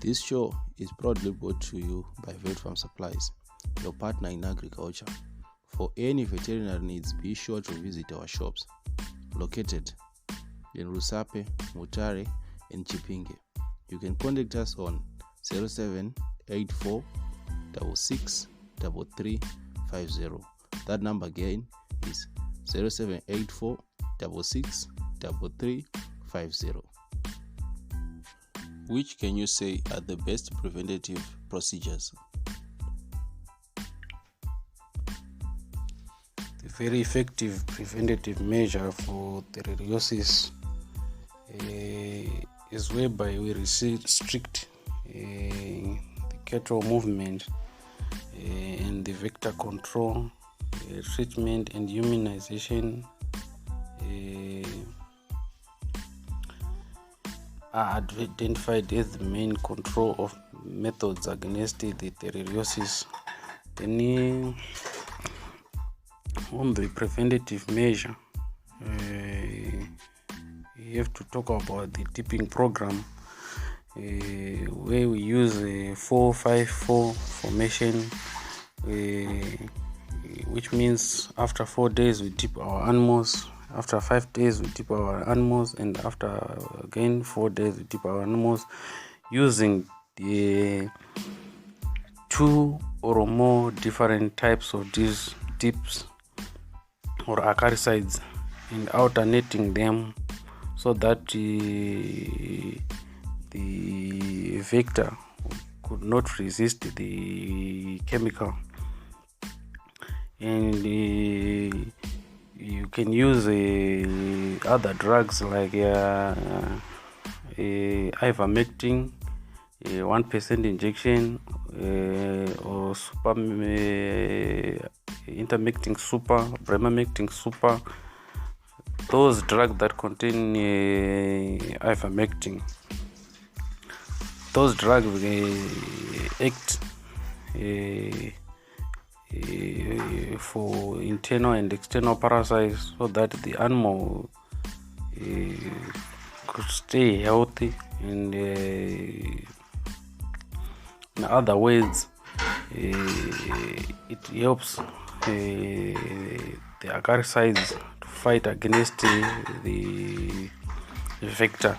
This show is proudly brought to you by Vet Farm Supplies, your partner in agriculture. For any veterinary needs, be sure to visit our shops located in Rusape, Mutare, and Chipinge. You can contact us on 0784 66 3350. That number again is 0784 66 3350. Which can you say are the best preventative procedures? The very effective preventative measure for theileriosis is whereby we restrict the cattle movement and the vector control, treatment and immunization are identified as the main control of methods against the theileriosis. Then on the preventative measure, you have to talk about the tipping program, where we use a 4-5-4 formation, which means after 4 days we tip our animals, after 5 days we tip our animals, and after again 4 days we tip our animals, using the 2 or more different types of these tips or acaricides, and alternating them so that the vector could not resist the chemical. And you can use other drugs like ivermectin, 1% injection, or super intermectin super, bremamectin super, those drugs that contain ivermectin. Those drugs act for internal and external parasites so that the animal could stay healthy, and in other ways it helps the acaricides to fight against the vector.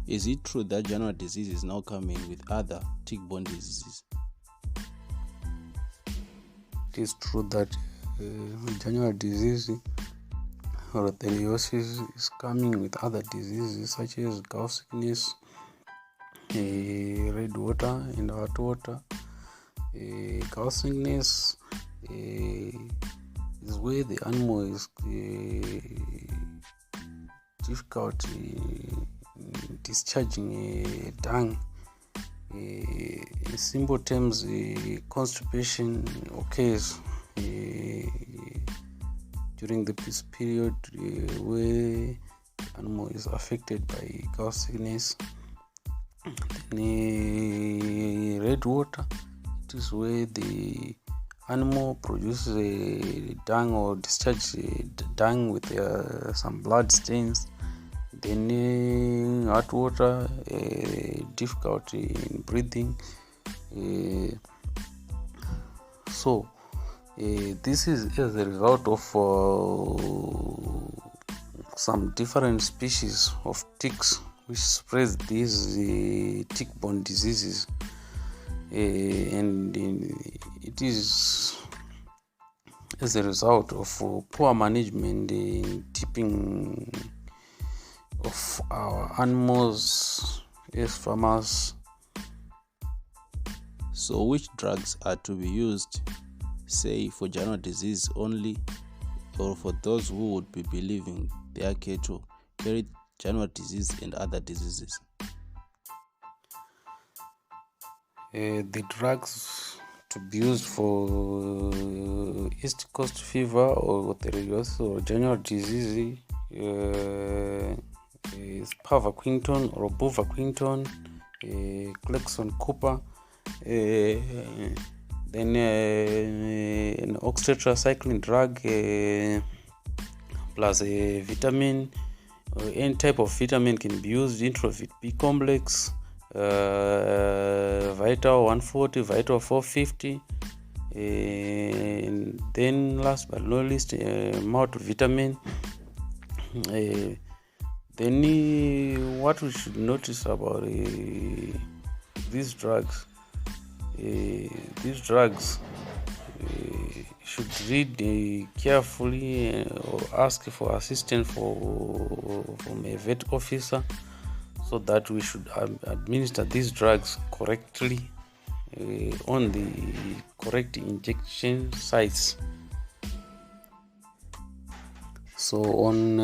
Is it true that January disease is now coming with other tick-borne diseases? It is true that January disease or theileriosis is coming with other diseases such as cow sickness, red water and hot water. Cow sickness is where the animal is difficult discharging dung. In simple terms, constipation occurs during this period where the animal is affected by cow sickness. Then red water, it is where the animal produces dung or discharges dung with some blood stains. Then hot water, difficulty in breathing. So this is as a result of some different species of ticks which spread these tick-borne diseases, and it is as a result of poor management in tipping of our animals as farmers. So which drugs are to be used, say for January disease only, or for those who would be believing their cattle carry January disease and other diseases? The drugs to be used for East Coast fever or theileriosis or January disease is pavaquinton or buvaquinton, Clexon Cooper, then an oxytetracycline drug, plus a vitamin. Any type of vitamin can be used: introvit B complex, Vital 140, Vital 450, and then last but not least, multivitamin. Then what we should notice about these drugs, should read carefully or ask for assistance from a vet officer, so that we should administer these drugs correctly on the correct injection sites. So on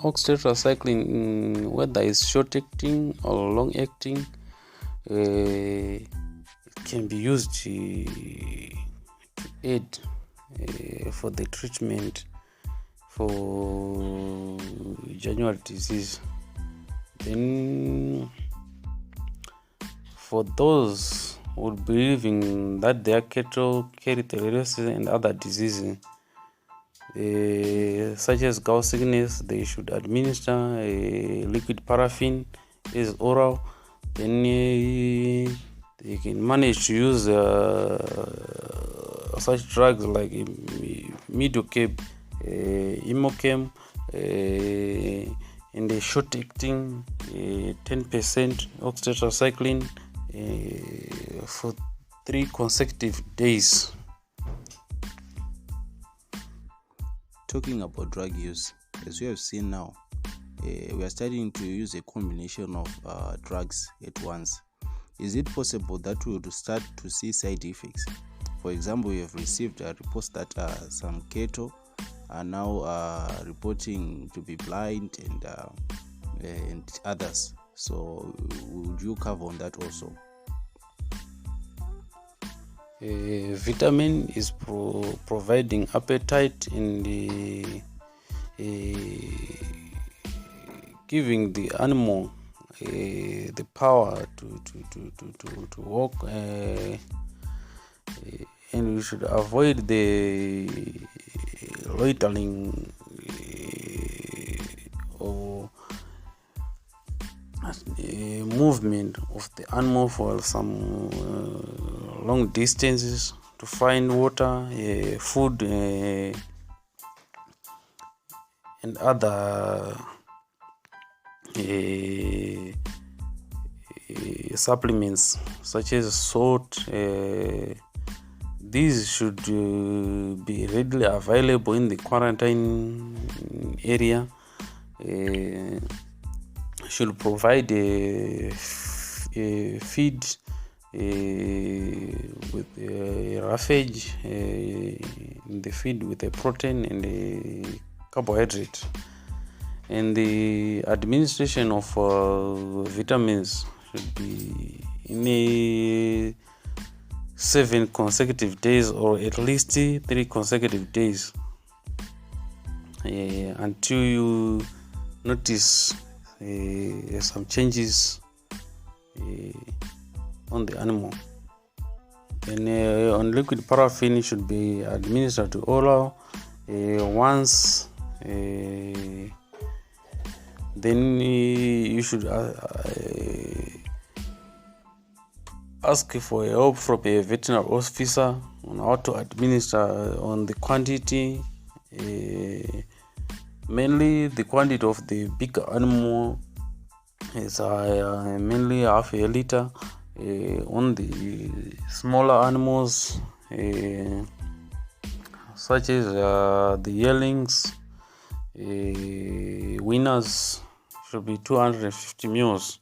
oxytetracycline, whether it's short-acting or long-acting, it can be used to aid for the treatment for January disease. Then for those who believing that their cattle carry Theileriosis and other diseases, such as gout sickness, they should administer liquid paraffin as oral. Then they can manage to use such drugs like Midocap, Imocam, and the short-acting 10% oxytetracycline for 3 consecutive days. Talking about drug use, as we have seen now, we are starting to use a combination of drugs at once. Is it possible that we will start to see side effects? For example, we have received reports that some cattle are now reporting to be blind and others. So would you cover on that also? Vitamin is providing appetite in the giving the animal the power to walk, and we should avoid the loitering or movement of the animal for some long distances to find water, food, and other supplements such as salt. These should be readily available in the quarantine area. Should provide a feed with roughage in the feed with a protein and a carbohydrate. And the administration of vitamins should be in a 7 consecutive days, or at least 3 consecutive days, until you notice some changes on the animal. Then on liquid paraffin, it should be administered to oral once. Then you should ask for help from a veterinary officer on how to administer on the quantity. Mainly the quantity of the bigger animal is mainly half a liter. On the smaller animals, such as the yearlings, winners, should be 250 ml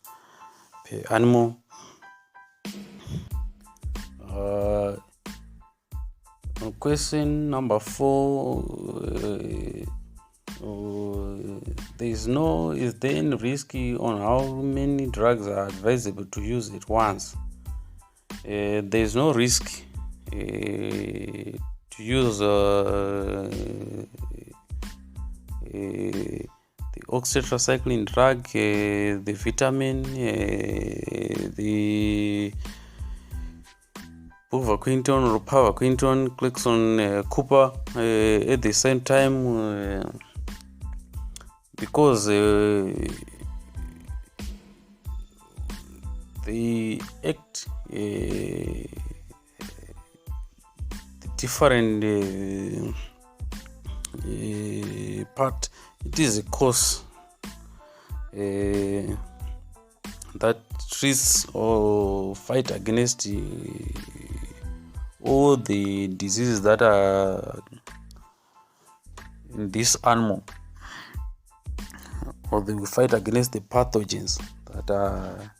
per animal. On question number 4, is there any risk on how many drugs are advisable to use at once? There is no risk to use the oxytetracycline drug, the vitamin, the buvaquinton or pavaquinton, Clexon, Cooper at the same time because they act different part. It is a cause that treats or fight against all the diseases that are in this animal, or they will fight against the pathogens that are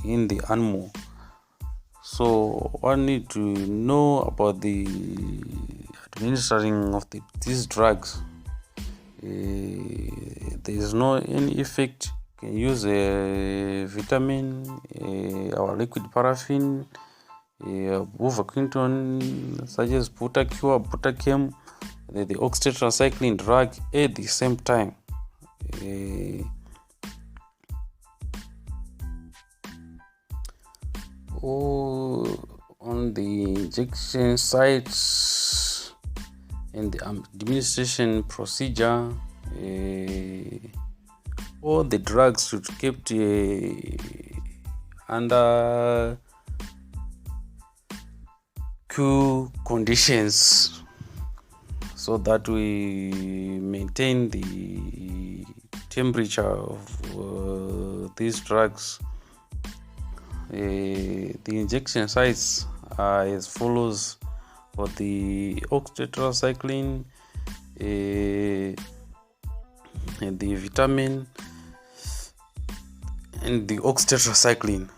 in the animal. So one need to know about the administering of these drugs. There is no any effect. You can use a vitamin, our liquid paraffin, buvaquinton, such as butacure, butachem, the oxytetracycline drug at the same time. On the injection sites and the administration procedure, all the drugs should be kept under cool conditions so that we maintain the temperature of these drugs. The injection sites are as follows: for the oxytetracycline, and the vitamin, and the oxytetracycline,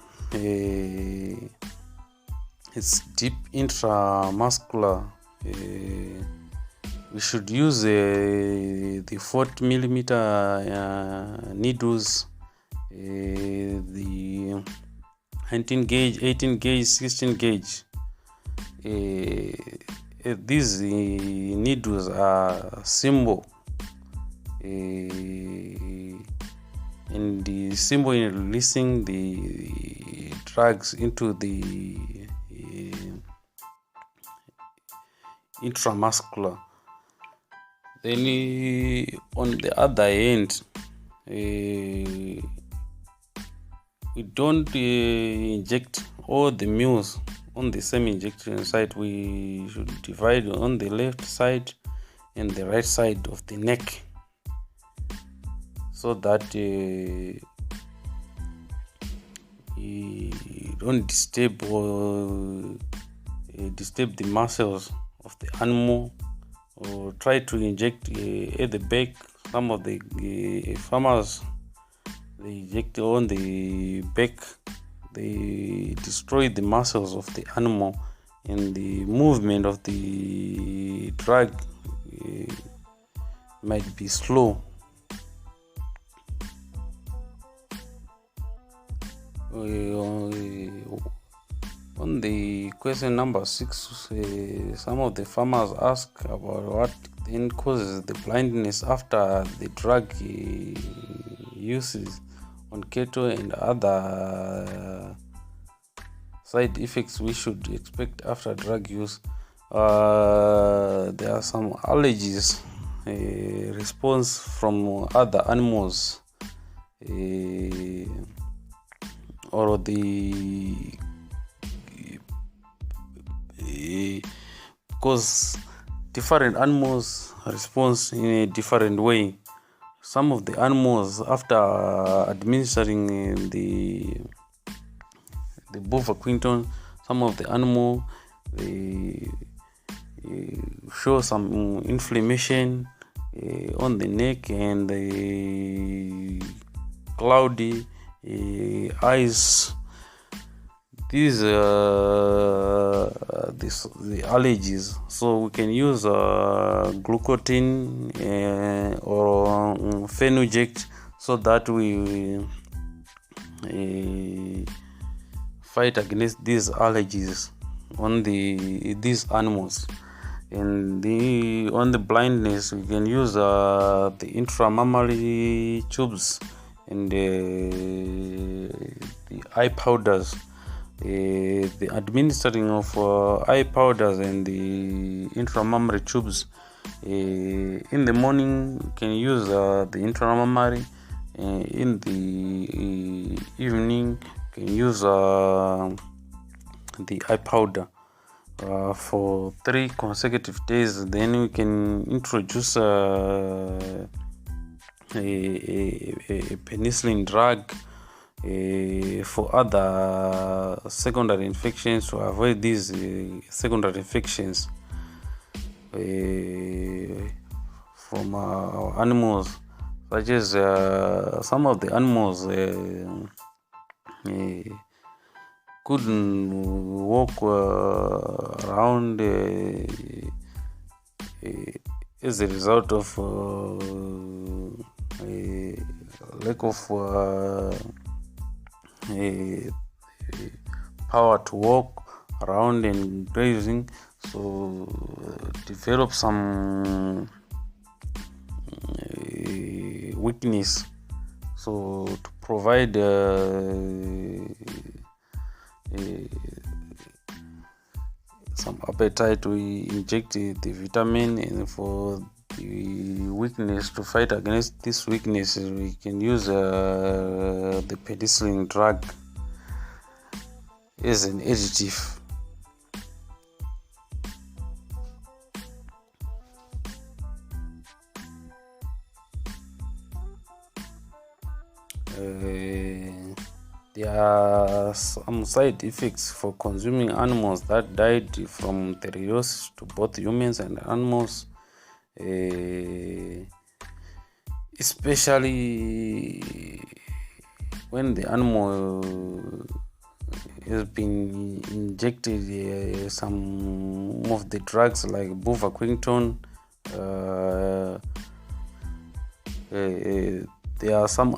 it's deep intramuscular. We should use the 40 millimeter needles, the 19 gauge, 18 gauge, 16 gauge. These needles are simple, and the symbol in releasing the drugs into the intramuscular. Then on the other end, we don't inject all the mules on the same injection site. We should divide on the left side and the right side of the neck, so that you don't disturb the muscles of the animal, or try to inject at the back. Some of the farmers, they inject on the back. They destroy the muscles of the animal, and the movement of the drug might be slow. On the question number 6, some of the farmers ask about what then causes the blindness after the drug uses on cattle, and other side effects we should expect after drug use. There are some allergies, response from other animals, or the because different animals respond in a different way. Some of the animals, after administering the buvaquinton, some of the animal, they show some inflammation on the neck, and the cloudy eyes. These are the allergies. So we can use glucotin or phenoject, so that we fight against these allergies on these animals. And on the blindness, we can use the intramammary tubes and the eye powders. The administering of eye powders and the intramammary tubes In the morning, you can use the internal mammary. In the evening, you can use the eye powder for 3 consecutive days. Then we can introduce a penicillin drug for other secondary infections, to avoid these secondary infections from our animals, such as some of the animals couldn't walk around as a result of lack of power to walk around and grazing, so develop some weakness. So to provide some appetite, we inject the vitamin, and for the weakness, to fight against this weakness, we can use the penicillin drug as an additive. There are some side effects for consuming animals that died from Theileriosis to both humans and animals, especially when the animal has been injected some of the drugs like buvaquinton. There are some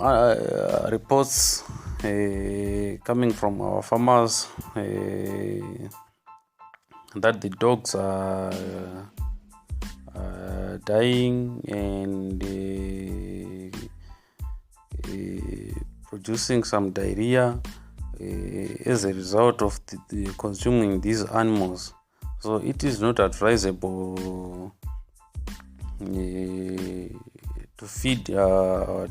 reports coming from our farmers that the dogs are dying and producing some diarrhea as a result of the consuming these animals. So it is not advisable to feed on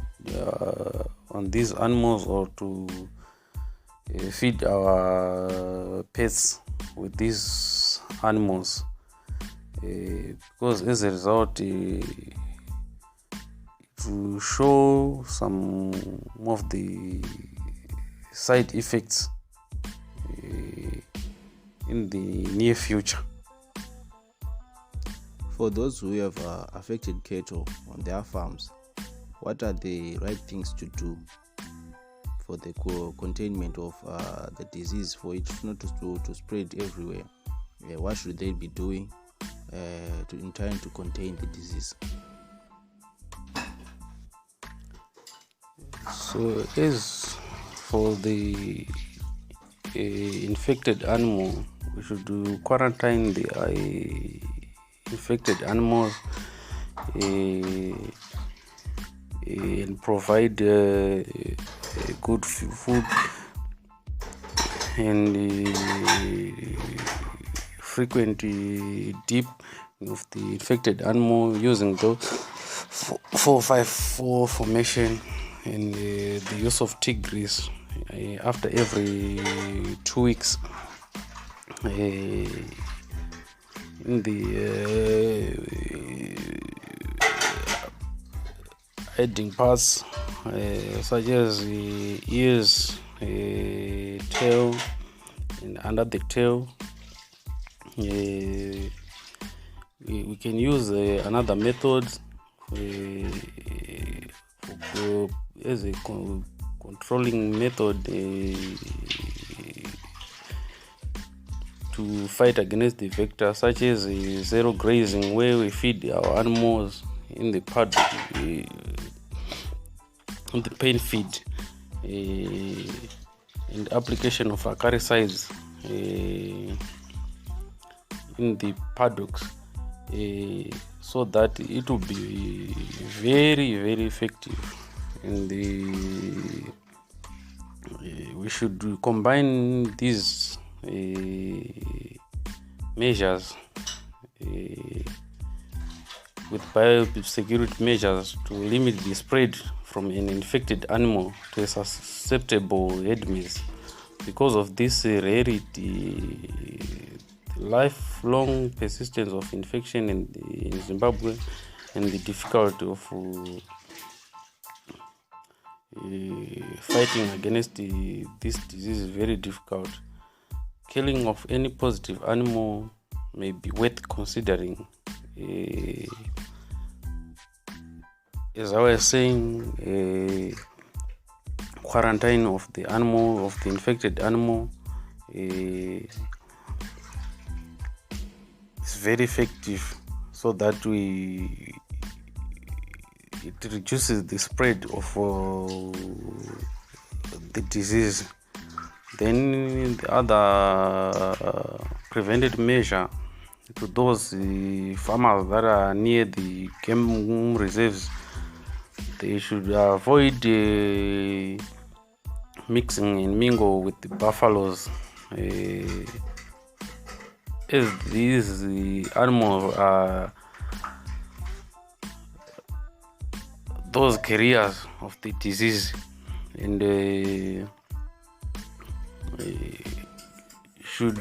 these animals, or to feed our pets with these animals, because as a result it will show some of the side effects in the near future. For those who have affected cattle on their farms, what are the right things to do for the containment of the disease, for it not to spread everywhere? What should they be doing in trying to contain the disease? So as for the infected animal, we should quarantine the infected animals and provide good food and frequent dip of the infected animal using those 4-5-4 formation, and the use of tick grease after every 2 weeks in the hiding parts such as the ears, tail, and under the tail. We can use another method as a controlling method to fight against the vector, such as zero grazing, where we feed our animals in the paddock, on the pain feed, and application of acaricides in the paddocks, so that it will be very, very effective. And we should combine these measures with biosecurity measures to limit the spread from an infected animal to a susceptible herd maize. Because of this rarity, the lifelong persistence of infection in Zimbabwe, and the difficulty of fighting against this disease is very difficult. Killing of any positive animal may be worth considering. As I was saying, quarantine of the animal, of the infected animal, is very effective, so that it reduces the spread of the disease. Then the other preventive measure to those farmers that are near the game reserves, they should avoid mixing and mingle with the buffaloes, as these animals are those carriers of the disease, and should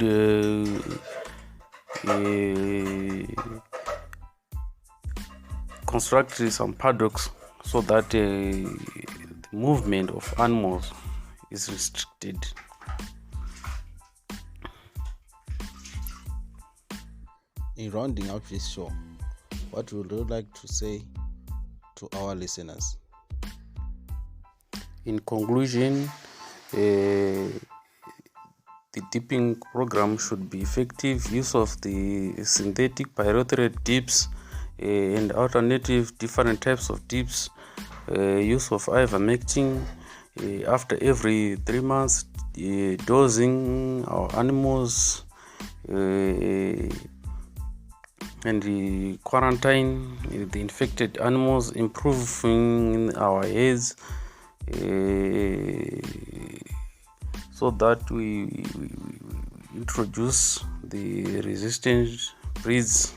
construct some paddocks so that the movement of animals is restricted. In rounding up this show, what would you like to say to our listeners? In conclusion, the dipping program should be effective. Use of the synthetic pyrethroid dips and alternative different types of dips. Use of ivermectin after every 3 months. Dosing our animals, and the quarantine the infected animals, improving our herds, so that we introduce the resistant breeds,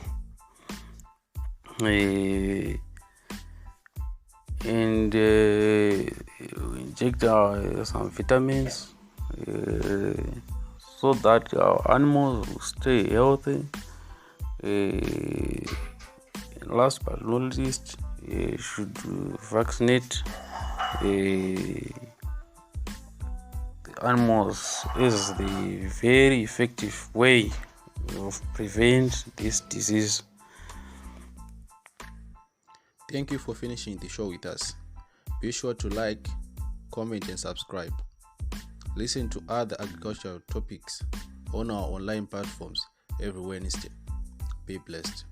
and inject some vitamins, so that our animals will stay healthy. Last but not least, should vaccinate the animals is the very effective way of prevent this disease. Thank you for finishing the show with us. Be sure to like, comment and subscribe. Listen to other agricultural topics on our online platforms every Wednesday. Be blessed.